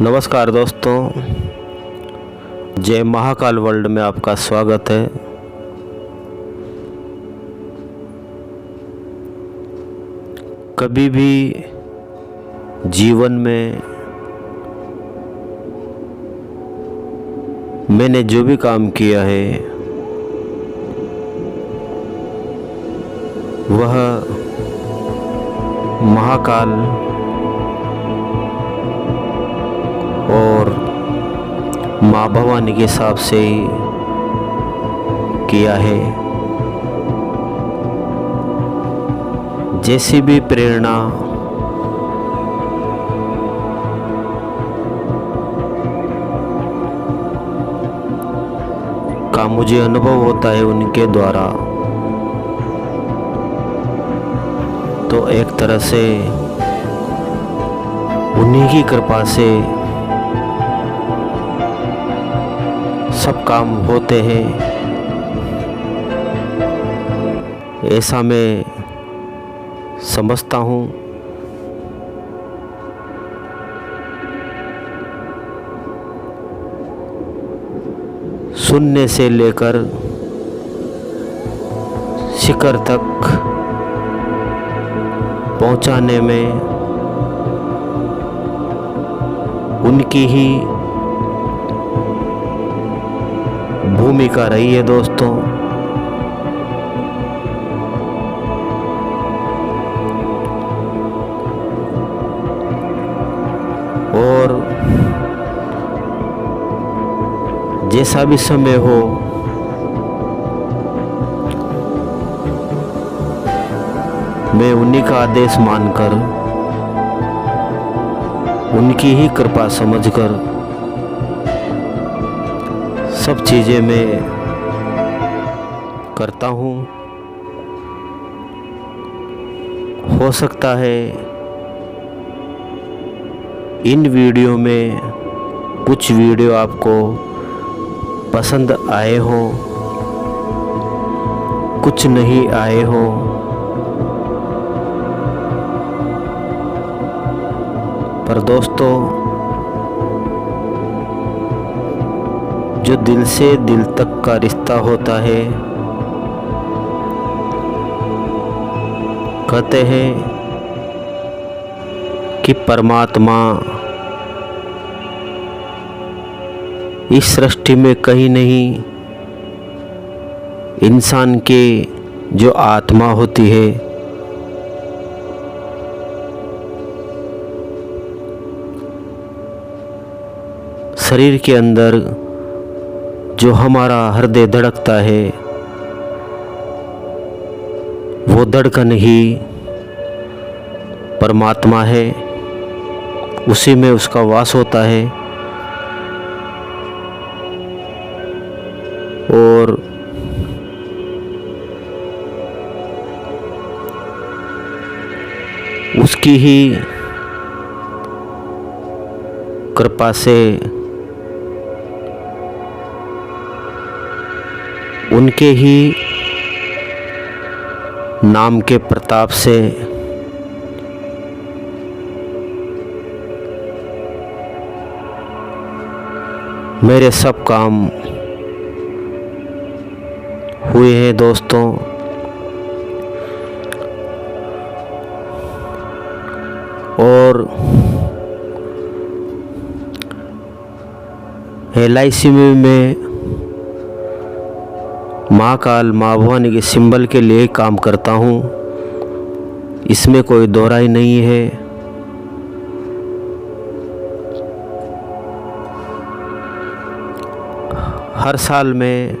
नमस्कार दोस्तों, जय महाकाल वर्ल्ड में आपका स्वागत है। कभी भी जीवन में मैंने जो भी काम किया है वह महाकाल और माँ भवानी के हिसाब से ही किया है। जैसी भी प्रेरणा का मुझे अनुभव होता है उनके द्वारा, तो एक तरह से उन्हीं की कृपा से सब काम होते हैं, ऐसा मैं समझता हूँ। शून्य से लेकर शिखर तक पहुंचाने में उनकी ही भूमिका रही है दोस्तों। और जैसा भी समय हो मैं उन्हीं का आदेश मानकर, उनकी ही कृपा समझकर सब चीज़ें मैं करता हूँ। हो सकता है इन वीडियो में कुछ वीडियो आपको पसंद आए हों, कुछ नहीं आए हों, पर दोस्तों जो दिल से दिल तक का रिश्ता होता है, कहते हैं कि परमात्मा इस सृष्टि में कहीं नहीं, इंसान के जो आत्मा होती है शरीर के अंदर जो हमारा हृदय धड़कता है वो धड़कन ही परमात्मा है, उसी में उसका वास होता है। और उसकी ही कृपा से, उनके ही नाम के प्रताप से मेरे सब काम हुए हैं दोस्तों। और LIC में मैं महाकाल माँ भवानी के सिंबल के लिए काम करता हूँ, इसमें कोई दोहराई नहीं है। हर साल में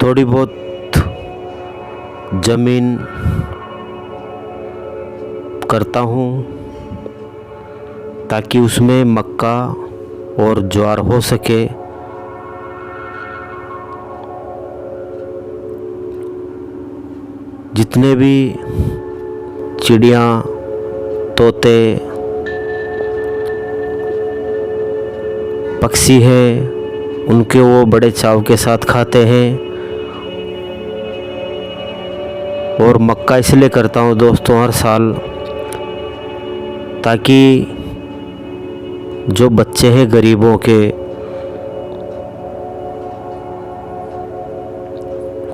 थोड़ी बहुत जमीन करता हूँ ताकि उसमें मक्का और ज्वार हो सके। जितने भी चिड़ियाँ, तोते, पक्षी हैं उनके वो बड़े चाव के साथ खाते हैं। और मक्का इसलिए करता हूँ दोस्तों हर साल ताकि जो बच्चे हैं गरीबों के,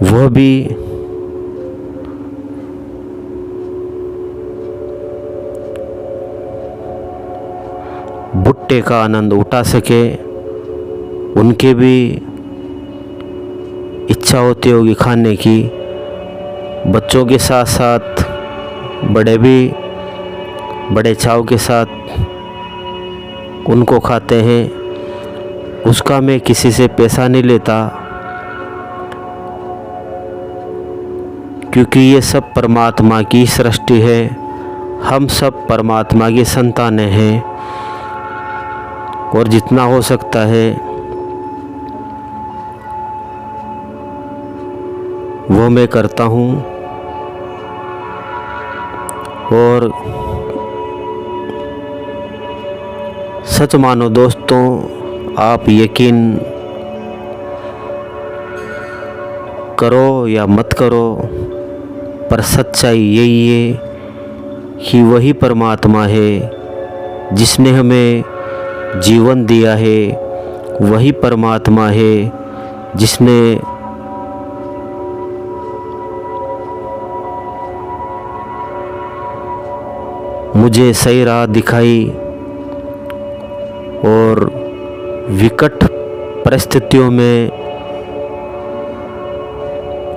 वह भी भुट्टे का आनंद उठा सके। उनके भी इच्छा होती होगी खाने की। बच्चों के साथ साथ बड़े भी बड़े चाव के साथ उनको खाते हैं। उसका मैं किसी से पैसा नहीं लेता, क्योंकि ये सब परमात्मा की सृष्टि है। हम सब परमात्मा की संतानें हैं और जितना हो सकता है वो मैं करता हूँ। और सच मानो दोस्तों, आप यकीन करो या मत करो, पर सच्चाई यही है कि वही परमात्मा है जिसने हमें जीवन दिया है। वही परमात्मा है जिसने मुझे सही राह दिखाई और विकट परिस्थितियों में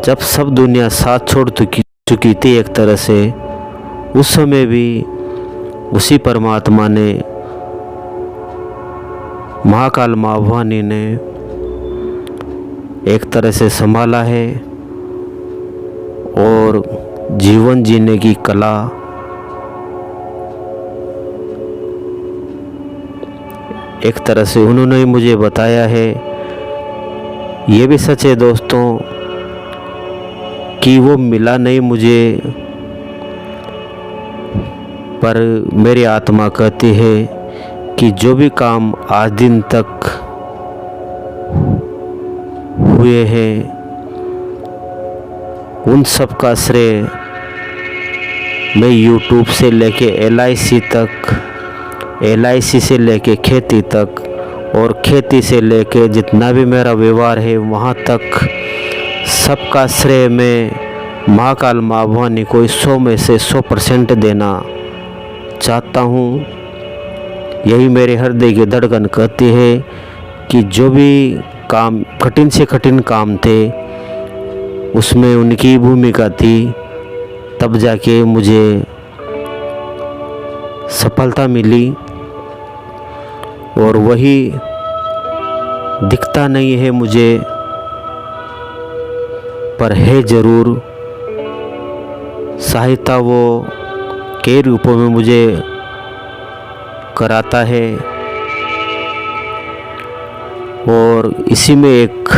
जब सब दुनिया साथ छोड़ चुकी थी एक तरह से, उस समय भी उसी परमात्मा ने, महाकाल माँ भवानी ने एक तरह से संभाला है और जीवन जीने की कला एक तरह से उन्होंने ही मुझे बताया है। ये भी सच है दोस्तों कि वो मिला नहीं मुझे, पर मेरी आत्मा कहती है कि जो भी काम आज दिन तक हुए हैं उन सब का श्रेय मैं यूट्यूब से लेके LIC तक, LIC से लेके खेती तक, और खेती से लेके जितना भी मेरा व्यवहार है वहाँ तक सबका श्रेय मैं महाकाल माँ भवानी को 100 में से 100% देना चाहता हूँ। यही मेरे हृदय की धड़कन कहती है कि जो भी काम कठिन से कठिन काम थे उसमें उनकी भूमिका थी, तब जाके मुझे सफलता मिली। और वही दिखता नहीं है मुझे, पर है ज़रूर सहायता वो कई रूपों में मुझे कराता है। और इसी में एक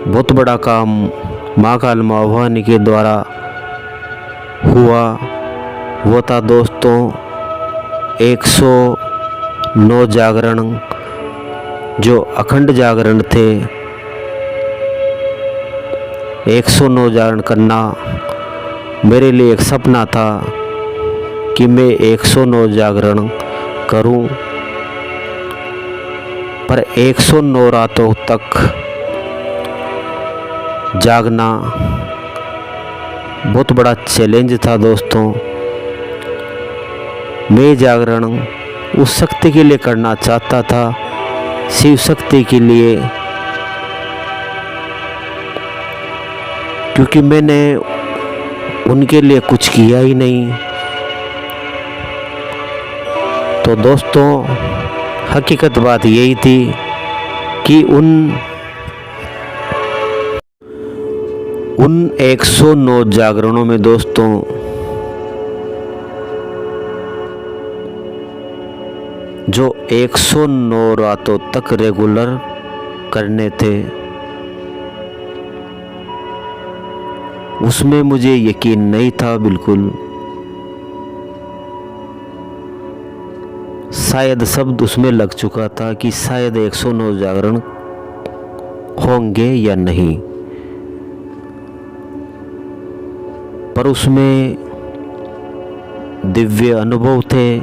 बहुत बड़ा काम महाकाल माँ भवानी के द्वारा हुआ। वो था दोस्तों 109 जागरण, जो अखंड जागरण थे। 109 जागरण करना मेरे लिए एक सपना था कि मैं 109 जागरण करूं, पर 109 रातों तक जागना बहुत बड़ा चैलेंज था दोस्तों। मैं जागरण उस शक्ति के लिए करना चाहता था, शिव शक्ति के लिए, क्योंकि मैंने उनके लिए कुछ किया ही नहीं। तो दोस्तों हकीकत बात यही थी कि उन 109 जागरणों में दोस्तों जो 109 रातों तक रेगुलर करने थे, उसमें मुझे यकीन नहीं था बिल्कुल। शायद शब्द उसमें लग चुका था कि शायद 109 जागरण होंगे या नहीं, पर उसमें दिव्य अनुभव थे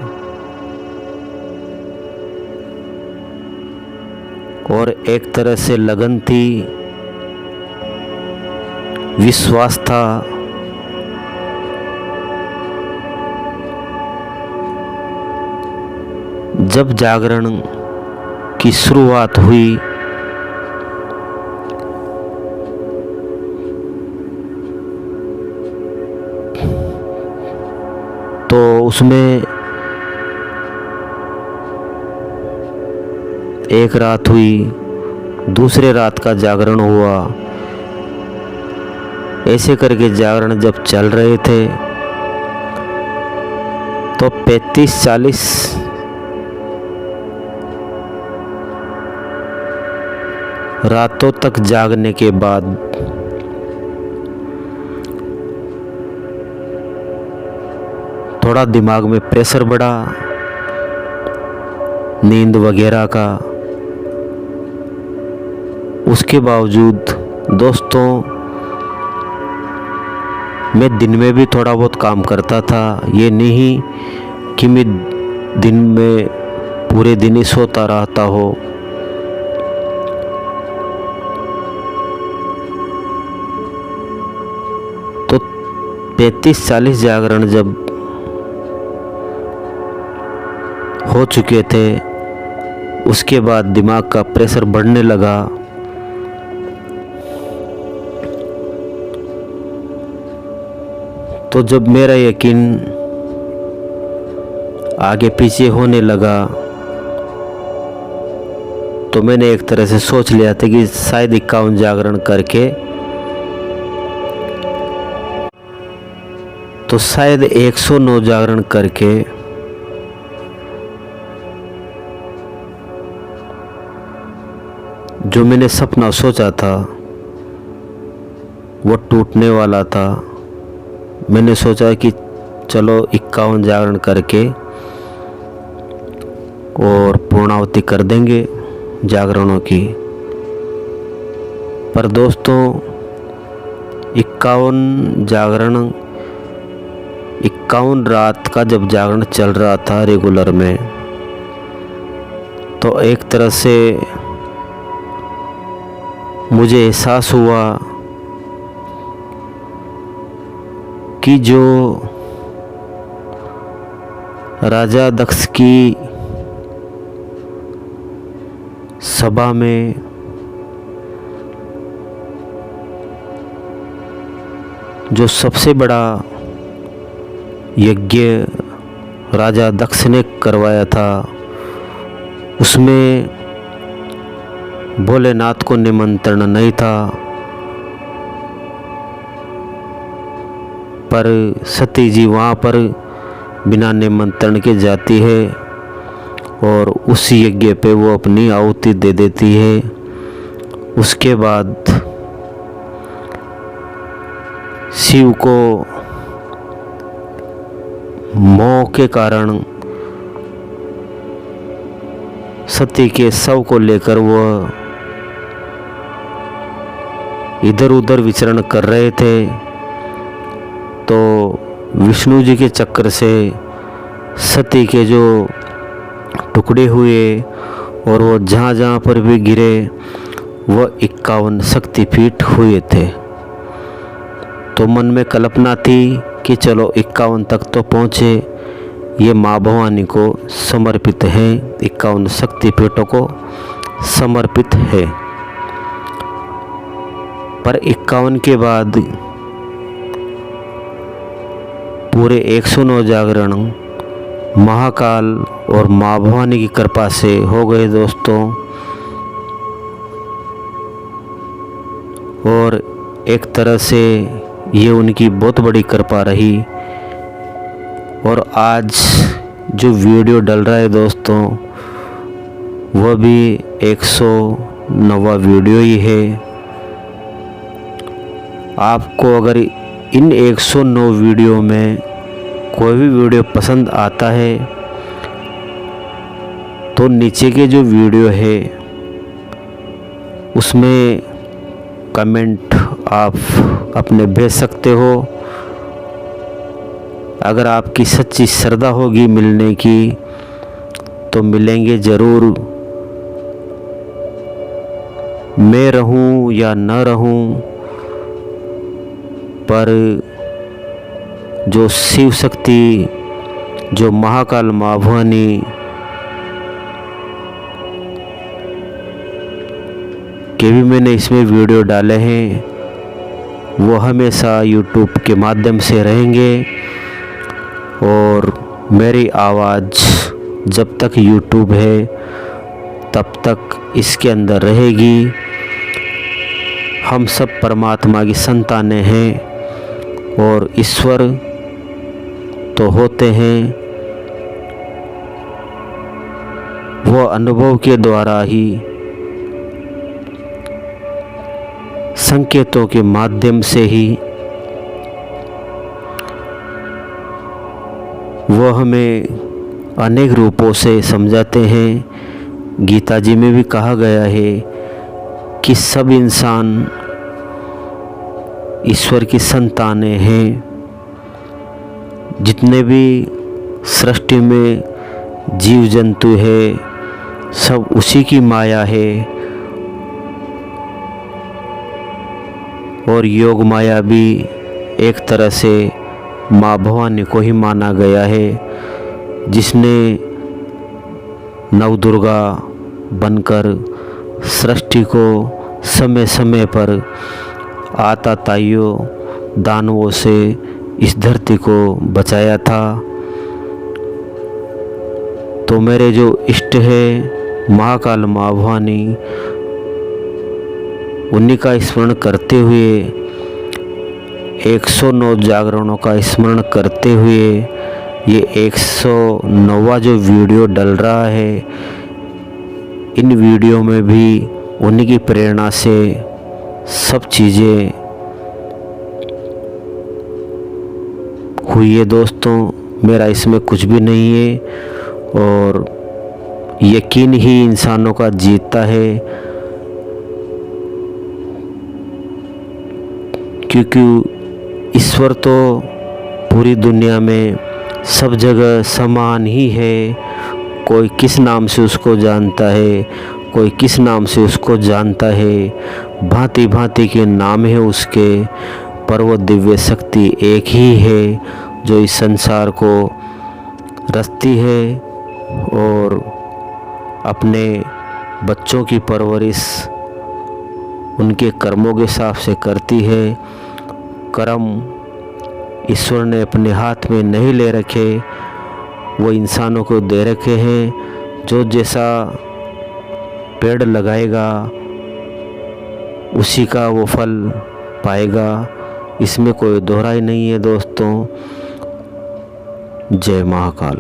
और एक तरह से लगन थी, विश्वास था। जब जागरण की शुरुआत हुई तो उसमें एक रात हुई, दूसरे रात का जागरण हुआ। ऐसे करके जागरण जब चल रहे थे तो 35-40 रातों तक जागने के बाद थोड़ा दिमाग में प्रेशर बढ़ा नींद वगैरह का। उसके बावजूद दोस्तों मैं दिन में भी थोड़ा बहुत काम करता था। ये नहीं कि मैं दिन में पूरे दिन ही सोता रहता हो। तो 35-40 जागरण जब हो चुके थे उसके बाद दिमाग का प्रेशर बढ़ने लगा। तो जब मेरा यकीन आगे पीछे होने लगा तो मैंने एक तरह से सोच लिया था कि शायद 51 जागरण करके तो शायद 109 जागरण करके जो मैंने सपना सोचा था वो टूटने वाला था। मैंने सोचा कि चलो 51 जागरण करके और पूर्णाहुति कर देंगे जागरणों की। पर दोस्तों 51 जागरण 51 रात का जब जागरण चल रहा था रेगुलर में तो एक तरह से मुझे एहसास हुआ कि जो राजा दक्ष की सभा में जो सबसे बड़ा यज्ञ राजा दक्ष ने करवाया था उसमें भोलेनाथ को निमंत्रण नहीं था, पर सती जी वहाँ पर बिना निमंत्रण के जाती है और उस यज्ञ पे वो अपनी आहुति दे देती है। उसके बाद शिव को मोह के कारण सती के शव को लेकर वह इधर उधर विचरण कर रहे थे। तो विष्णु जी के चक्र से सती के जो टुकड़े हुए और वो जहाँ जहाँ पर भी गिरे वह 51 शक्तिपीठ हुए थे। तो मन में कल्पना थी कि चलो 51 तक तो पहुँचे, ये माँ भवानी को समर्पित है, 51 शक्तिपीठों को समर्पित है। पर 51 के बाद पूरे 109 जागरण महाकाल और माँ भवानी की कृपा से हो गए दोस्तों। और एक तरह से ये उनकी बहुत बड़ी कृपा रही। और आज जो वीडियो डल रहा है दोस्तों वह भी 109वां वीडियो ही है। आपको अगर इन 109 वीडियो में कोई भी वीडियो पसंद आता है तो नीचे के जो वीडियो है उसमें कमेंट आप अपने भेज सकते हो अगर आपकी सच्ची श्रद्धा होगी मिलने की तो मिलेंगे ज़रूर। मैं रहूं या न रहूं, पर जो शिव शक्ति, जो महाकाल माँ भवानी के भी मैंने इसमें वीडियो डाले हैं, वो हमेशा YouTube के माध्यम से रहेंगे और मेरी आवाज़ जब तक YouTube है तब तक इसके अंदर रहेगी। हम सब परमात्मा की संतानें हैं और ईश्वर तो होते हैं, वो अनुभव के द्वारा ही, संकेतों के माध्यम से ही वो हमें अनेक रूपों से समझाते हैं। गीता जी में भी कहा गया है कि सब इंसान ईश्वर की संतानें हैं। जितने भी सृष्टि में जीव जंतु है सब उसी की माया है और योग माया भी एक तरह से माँ भवानी को ही माना गया है, जिसने नवदुर्गा बनकर सृष्टि को समय समय पर आतताइयों दानवों से इस धरती को बचाया था। तो मेरे जो इष्ट है महाकाल माँ भवानी, उन्हीं का स्मरण करते हुए, 109 जागरणों का स्मरण करते हुए ये 109वां जो वीडियो डल रहा है, इन वीडियो में भी उन्हीं की प्रेरणा से सब चीज़ें हुई है दोस्तों। मेरा इसमें कुछ भी नहीं है और यकीन ही इंसानों का जीतता है, क्योंकि ईश्वर तो पूरी दुनिया में सब जगह समान ही है। कोई किस नाम से उसको जानता है, कोई किस नाम से उसको जानता है, भांति भांति के नाम है उसके, पर वो दिव्य शक्ति एक ही है जो इस संसार को रचती है और अपने बच्चों की परवरिश उनके कर्मों के हिसाब से करती है। कर्म ईश्वर ने अपने हाथ में नहीं ले रखे, वो इंसानों को दे रखे हैं। जो जैसा पेड़ लगाएगा उसी का वो फल पाएगा, इसमें कोई दोहराई नहीं है दोस्तों। जय महाकाल।